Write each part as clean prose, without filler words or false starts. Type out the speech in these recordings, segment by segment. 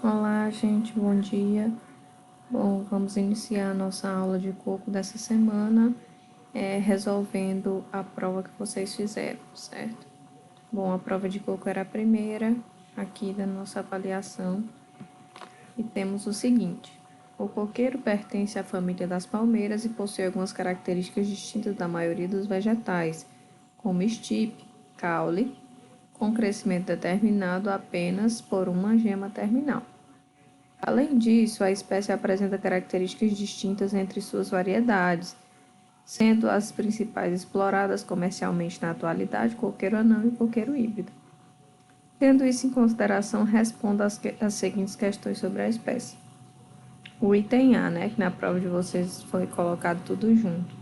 Olá, gente, bom dia. Bom, vamos iniciar a nossa aula de coco dessa semana, resolvendo a prova que vocês fizeram, certo? Bom, a prova de coco era a primeira aqui da nossa avaliação e temos o seguinte: o coqueiro pertence à família das palmeiras e possui algumas características distintas da maioria dos vegetais, como estipe, caule, com crescimento determinado apenas por uma gema terminal. Além disso, a espécie apresenta características distintas entre suas variedades, sendo as principais exploradas comercialmente na atualidade coqueiro anão e coqueiro híbrido. Tendo isso em consideração, responda as seguintes questões sobre a espécie. O item A, que na prova de vocês foi colocado tudo junto.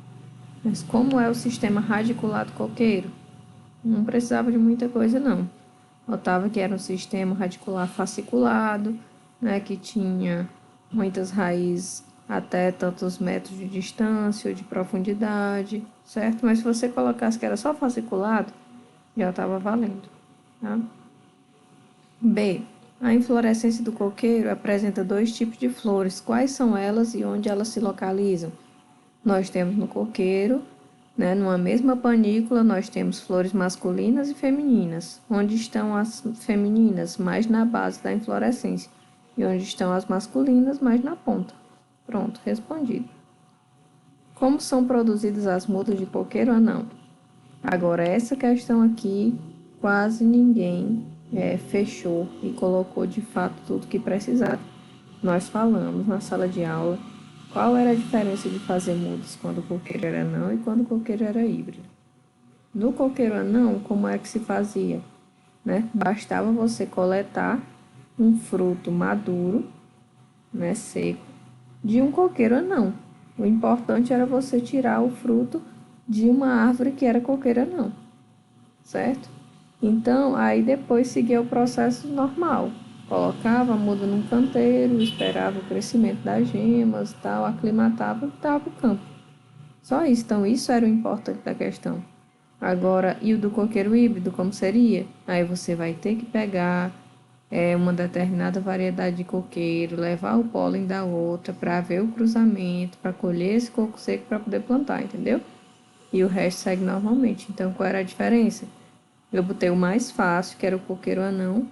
Mas como é o sistema radiculado coqueiro? Não precisava de muita coisa, não. Notava que era um sistema radicular fasciculado, que tinha muitas raízes até tantos metros de distância ou de profundidade, certo? Mas se você colocasse que era só fasciculado, já estava valendo, tá? B. A inflorescência do coqueiro apresenta dois tipos de flores. Quais são elas e onde elas se localizam? Nós temos no coqueiro, numa mesma panícula, nós temos flores masculinas e femininas. Onde estão as femininas? Mais na base da inflorescência. E onde estão as masculinas? Mais na ponta. Pronto, respondido. Como são produzidas as mudas de coqueiro anão? Agora, essa questão aqui, quase ninguém fechou e colocou de fato tudo que precisava. Nós falamos na sala de aula qual era a diferença de fazer mudas quando o coqueiro era anão e quando o coqueiro era híbrido. No coqueiro anão, como é que se fazia? Bastava você coletar um fruto maduro, seco, de um coqueiro anão. O importante era você tirar o fruto de uma árvore que era coqueiro anão, certo? Então, aí depois seguia o processo normal. Colocava a muda num canteiro, esperava o crescimento das gemas, tal, aclimatava e dava para o campo. Só isso. Então, isso era o importante da questão. Agora, e o do coqueiro híbrido, como seria? Aí você vai ter que pegar uma determinada variedade de coqueiro, levar o pólen da outra para ver o cruzamento, para colher esse coco seco para poder plantar, entendeu? E o resto segue normalmente. Então, qual era a diferença? Eu botei o mais fácil, que era o coqueiro anão,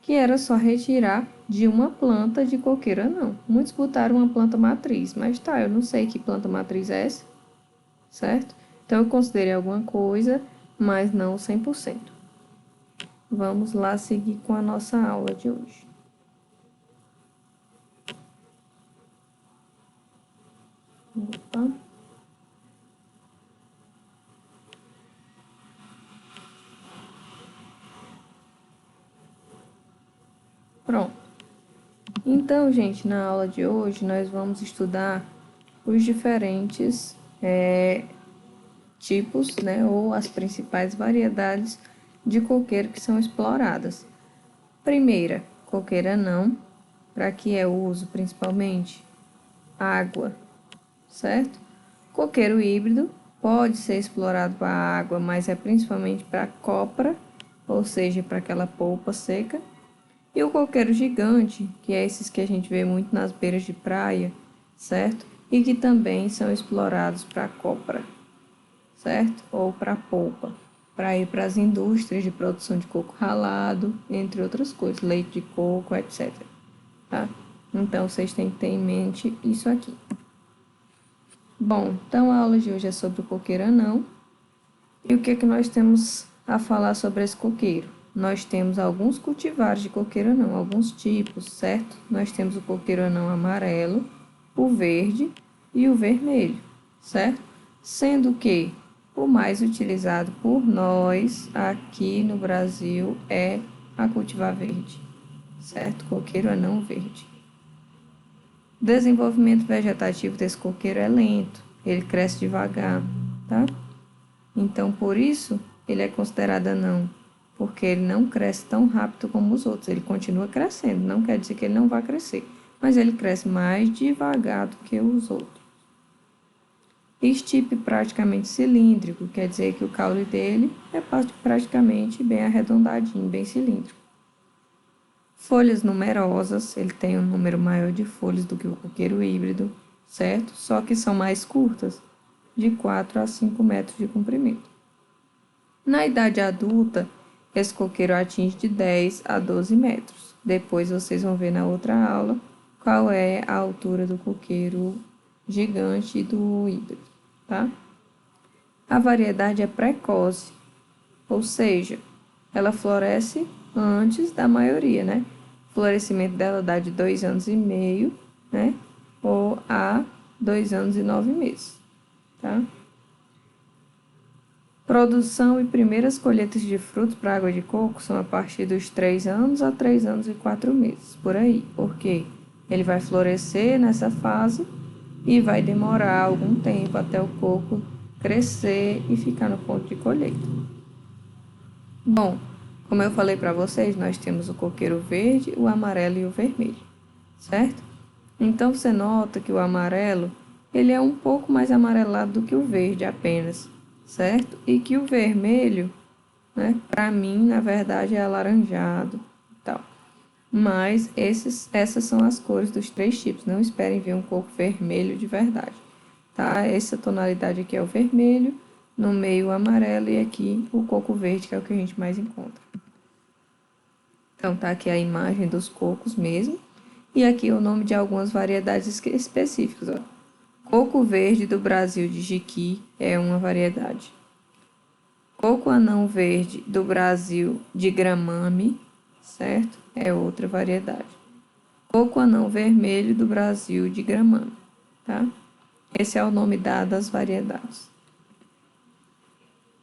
que era só retirar de uma planta de coqueiro anão. Muitos botaram uma planta matriz, mas tá, eu não sei que planta matriz é essa, certo? Então, eu considerei alguma coisa, mas não 100%. Vamos lá seguir com a nossa aula de hoje. Opa. Pronto. Então, gente, na aula de hoje nós vamos estudar os diferentes tipos, ou as principais variedades de coqueiro que são exploradas. Primeira, coqueiro anão, para que é o uso principalmente? Água, certo? Coqueiro híbrido pode ser explorado para água, mas é principalmente para copra, ou seja, para aquela polpa seca. E o coqueiro gigante, que é esses que a gente vê muito nas beiras de praia, certo? E que também são explorados para copra, certo? Ou para polpa, para ir para as indústrias de produção de coco ralado, entre outras coisas, leite de coco, etc. Tá? Então, vocês têm que ter em mente isso aqui. Bom, então a aula de hoje é sobre o coqueiro anão. E o que é que nós temos a falar sobre esse coqueiro? Nós temos alguns cultivares de coqueiro anão, alguns tipos, certo? Nós temos o coqueiro anão amarelo, o verde e o vermelho, certo? Sendo que o mais utilizado por nós aqui no Brasil é a cultivar verde, certo? Coqueiro anão verde. O desenvolvimento vegetativo desse coqueiro é lento, ele cresce devagar, tá? Então, por isso, ele é considerado anão, porque ele não cresce tão rápido como os outros. Ele continua crescendo, não quer dizer que ele não vai crescer, mas ele cresce mais devagar do que os outros. Estipe praticamente cilíndrico, quer dizer que o caule dele é praticamente bem arredondadinho, bem cilíndrico. Folhas numerosas, ele tem um número maior de folhas do que o coqueiro híbrido, certo? Só que são mais curtas, de 4 a 5 metros de comprimento. Na idade adulta, esse coqueiro atinge de 10 a 12 metros. Depois vocês vão ver na outra aula qual é a altura do coqueiro gigante e do híbrido, tá? A variedade é precoce, ou seja, ela floresce antes da maioria, né? O florescimento dela dá de 2 anos e meio, né? Ou a 2 anos e 9 meses, tá? Produção e primeiras colheitas de frutos para água de coco são a partir dos 3 anos a 3 anos e 4 meses, por aí, porque ele vai florescer nessa fase e vai demorar algum tempo até o coco crescer e ficar no ponto de colheita. Bom, como eu falei para vocês, nós temos o coqueiro verde, o amarelo e o vermelho, certo? Então você nota que o amarelo, ele é um pouco mais amarelado do que o verde apenas, certo? E que o vermelho, né, para mim, na verdade, é alaranjado e tal. Mas essas são as cores dos 3 tipos. Não esperem ver um coco vermelho de verdade, tá? Essa tonalidade aqui é o vermelho, no meio o amarelo e aqui o coco verde, que é o que a gente mais encontra. Então, tá aqui a imagem dos cocos mesmo. E aqui o nome de algumas variedades específicas, ó. Coco verde do Brasil de Jiqui é uma variedade. Coco anão verde do Brasil de Gramame, certo? É outra variedade. Coco anão vermelho do Brasil de Gramame, tá? Esse é o nome dado às variedades.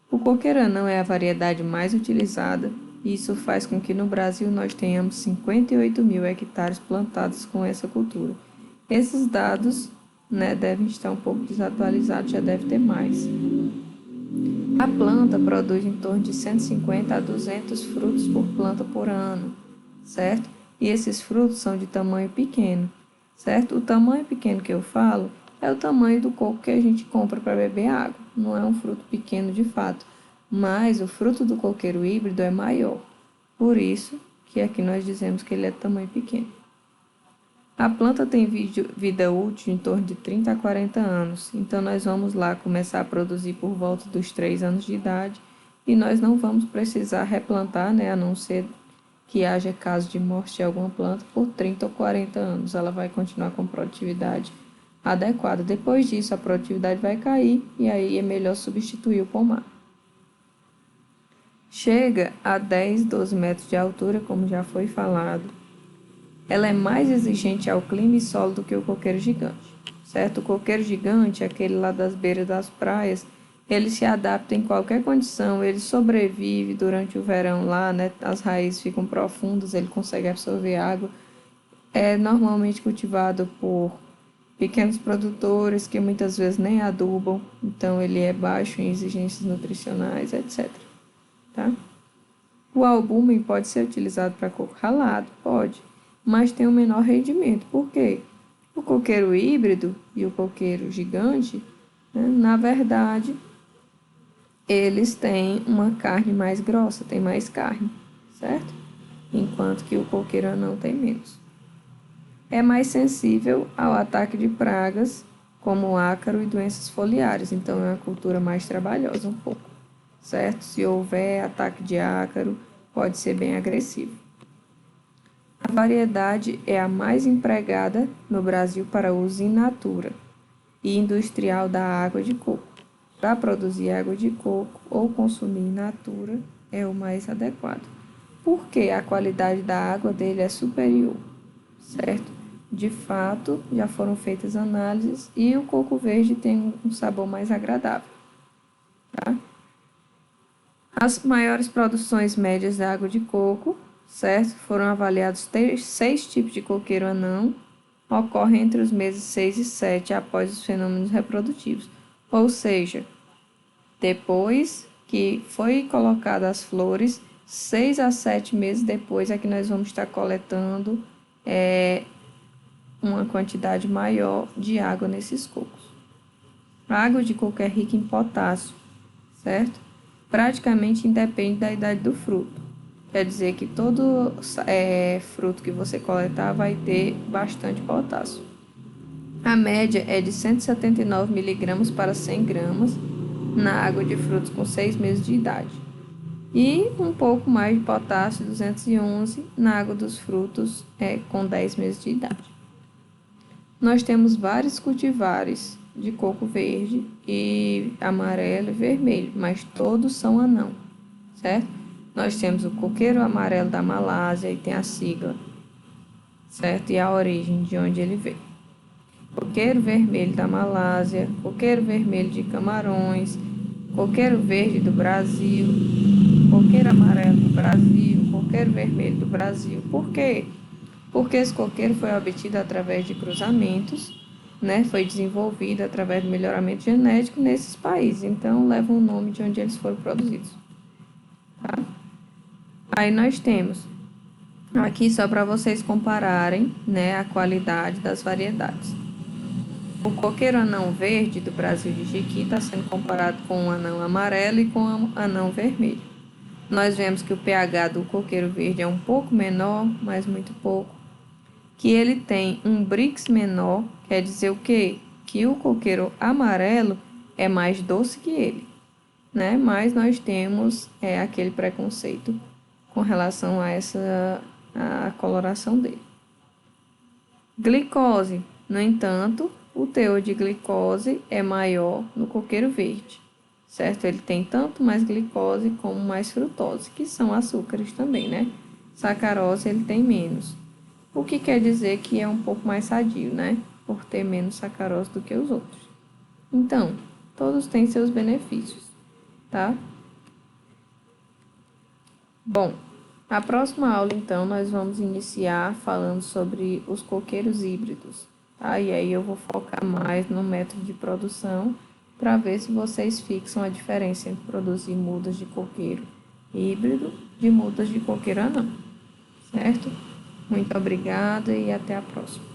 O coqueiro anão é a variedade mais utilizada e isso faz com que no Brasil nós tenhamos 58 mil hectares plantados com essa cultura. Esses dados, né, devem estar um pouco desatualizados, já deve ter mais. A planta produz em torno de 150 a 200 frutos por planta por ano, certo? E esses frutos são de tamanho pequeno, certo? O tamanho pequeno que eu falo é o tamanho do coco que a gente compra para beber água. Não é um fruto pequeno de fato, mas o fruto do coqueiro híbrido é maior. Por isso que aqui nós dizemos que ele é de tamanho pequeno. A planta tem vida útil em torno de 30 a 40 anos, então nós vamos lá começar a produzir por volta dos 3 anos de idade e nós não vamos precisar replantar, né, a não ser que haja caso de morte de alguma planta por 30 ou 40 anos. Ela vai continuar com produtividade adequada. Depois disso, a produtividade vai cair e aí é melhor substituir o pomar. Chega a 10, 12 metros de altura, como já foi falado. Ela é mais exigente ao clima e solo do que o coqueiro gigante, certo? O coqueiro gigante, aquele lá das beiras das praias, ele se adapta em qualquer condição, ele sobrevive durante o verão lá, né? As raízes ficam profundas, ele consegue absorver água. É normalmente cultivado por pequenos produtores que muitas vezes nem adubam, então ele é baixo em exigências nutricionais, etc. Tá? O albúmen pode ser utilizado para coco ralado? Pode, mas tem um menor rendimento. Por quê? O coqueiro híbrido e o coqueiro gigante, né, na verdade, eles têm uma carne mais grossa, tem mais carne, certo? Enquanto que o coqueiro anão tem menos. É mais sensível ao ataque de pragas, como ácaro e doenças foliares, então é uma cultura mais trabalhosa um pouco, certo? Se houver ataque de ácaro, pode ser bem agressivo. A variedade é a mais empregada no Brasil para uso in natura e industrial da água de coco. Para produzir água de coco ou consumir in natura é o mais adequado, porque a qualidade da água dele é superior, certo? De fato, já foram feitas análises e o coco verde tem um sabor mais agradável, tá? As maiores produções médias de água de coco, certo? Foram avaliados 6 tipos de coqueiro anão, ocorrem entre os meses 6 e 7 após os fenômenos reprodutivos, ou seja, depois que foi colocada as flores, 6 a 7 meses depois é que nós vamos estar coletando uma quantidade maior de água nesses cocos. A água de coco é rica em potássio, certo? Praticamente independe da idade do fruto. quer dizer que todo fruto que você coletar vai ter bastante potássio. A média é de 179 miligramas para 100 gramas na água de frutos com 6 meses de idade. E um pouco mais de potássio, 211, na água dos frutos com 10 meses de idade. Nós temos vários cultivares de coco verde e amarelo e vermelho, mas todos são anão, certo? Nós temos o coqueiro amarelo da Malásia e tem a sigla, certo? E a origem de onde ele veio. Coqueiro vermelho da Malásia, coqueiro vermelho de Camarões, coqueiro verde do Brasil, coqueiro amarelo do Brasil, coqueiro vermelho do Brasil. Por quê? Porque esse coqueiro foi obtido através de cruzamentos, né? Foi desenvolvido através do melhoramento genético nesses países. Então, leva o nome de onde eles foram produzidos. Tá? Aí nós temos aqui só para vocês compararem, né, a qualidade das variedades. O coqueiro anão verde do Brasil de Jiqui está sendo comparado com o anão amarelo e com o anão vermelho. Nós vemos que o pH do coqueiro verde é um pouco menor, mas muito pouco. Que ele tem um Brix menor, quer dizer o quê? Que o coqueiro amarelo é mais doce que ele, né? Mas nós temos aquele preconceito com relação a a coloração dele. Glicose, no entanto, o teor de glicose é maior no coqueiro verde, certo? Ele tem tanto mais glicose como mais frutose, que são açúcares também, né? Sacarose ele tem menos. O que quer dizer que é um pouco mais sadio, né? Por ter menos sacarose do que os outros. Então, todos têm seus benefícios, tá? Bom, a próxima aula, então, nós vamos iniciar falando sobre os coqueiros híbridos, tá? E aí eu vou focar mais no método de produção para ver se vocês fixam a diferença entre produzir mudas de coqueiro híbrido de mudas de coqueiro anão, certo? Muito obrigada e até a próxima.